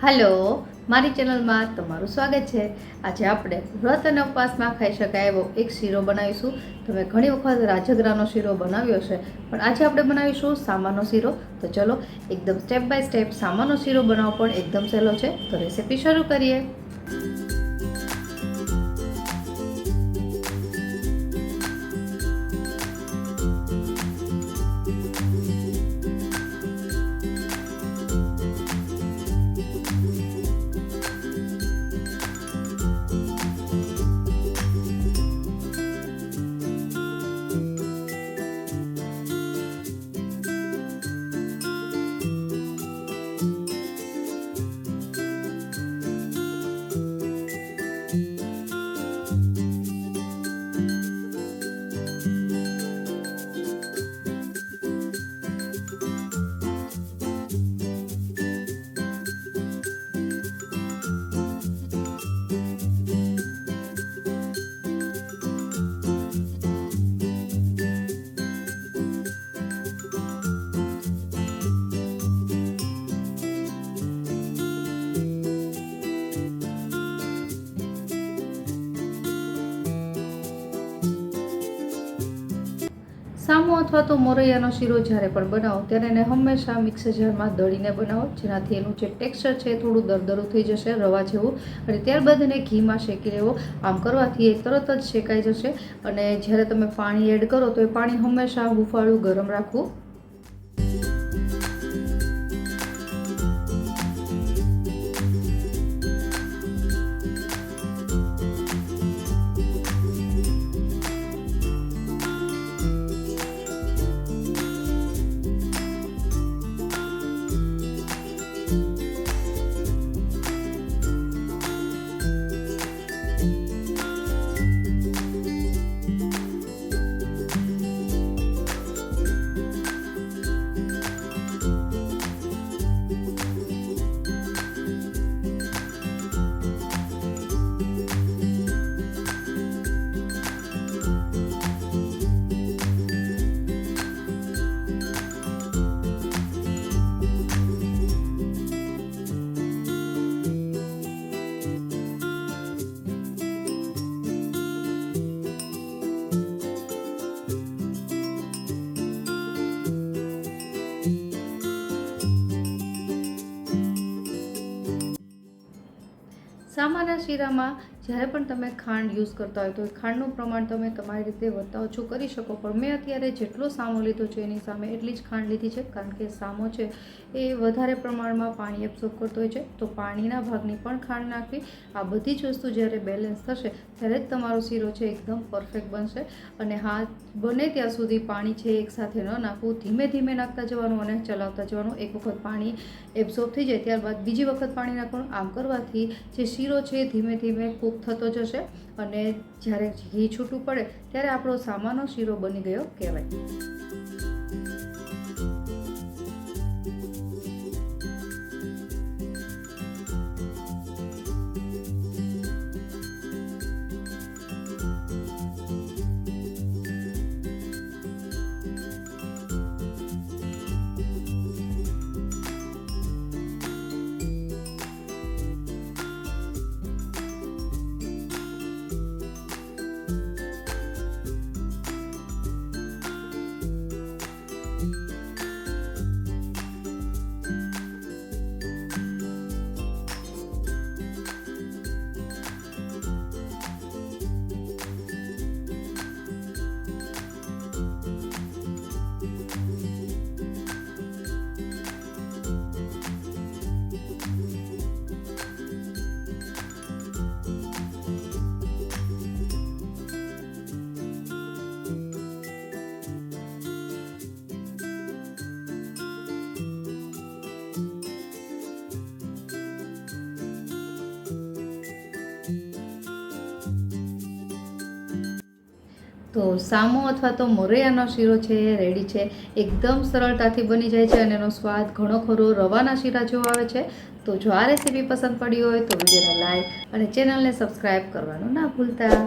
Hello मारी channel में तमारुं स्वागत है। आज आपणे व्रत अने उपवास में खाई शकाय एवो एक शीरो बनावीशुं। तमे घणी वखत राजगरानो शीरो बनाव्यो छे, पण आज आपणे बनावीशुं सामानो शीरो। तो चलो एकदम स्टेप बाय स्टेप सामानो शीरो बनावવો पण एकदम सहेलो छे। तो रेसिपी शुरू करीए। सामो अथवा तो मोरैयानो शीरो જ્યારે પણ બનાવો ત્યારે એને હંમેશા મિક્સર જારમાં દળીને બનાવો, જેનાથી એનું જે ટેક્સચર છે થોડું દરદરું થઈ જશે, રવા જેવું, અને ત્યારબાદ એને ઘીમાં શેકી લેવો। આમ કરવાથી એ તરત જ શેકાઈ જશે। અને જ્યારે તમે પાણી એડ કરો તો એ પાણી હંમેશા હુંફાળું ગરમ રાખવું। સામાના શીરામાં જ્યારે પણ તમે ખાંડ યુઝ કરતા હોય તો ખાંડનું પ્રમાણ તમે તમારી રીતે વધતા ઓછું કરી શકો, પણ મેં અત્યારે જેટલો સામો લીધો છે એની સામે એટલી જ ખાંડ લીધી છે, કારણ કે સામો છે એ વધારે પ્રમાણમાં પાણી એબ્સોર્બ કરતો હોય છે, તો પાણીના ભાગની પણ ખાંડ નાખવી। આ બધી જ વસ્તુ જ્યારે બેલેન્સ થશે ત્યારે જ તમારો શીરો છે એકદમ પરફેક્ટ બનશે। અને હા, બને ત્યાં સુધી પાણી છે એકસાથે ન નાખવું, ધીમે ધીમે નાખતા જવાનું અને ચલાવતા જવાનું। એક વખત પાણી એબ્સોર્બ થઈ જાય ત્યારબાદ બીજી વખત પાણી નાખવાનું। આમ કરવાથી જે શીરો છે ધીમે ધીમે કૂક થતો જશે, અને જ્યારે ઘી છૂટું પડે ત્યારે આપણો સામાનો શીરો બની ગયો કહેવાય। તો સામો અથવા તો મોરૈયાનો શીરો છે એ રેડી છે, એકદમ સરળતાથી બની જાય છે અને એનો સ્વાદ ઘણો ખરો રવાના શીરા જેવો આવે છે। તો જો આ રેસીપી પસંદ પડી હોય તો વિડીયોને લાઈક અને ચેનલને સબસ્ક્રાઈબ કરવાનું ના ભૂલતા।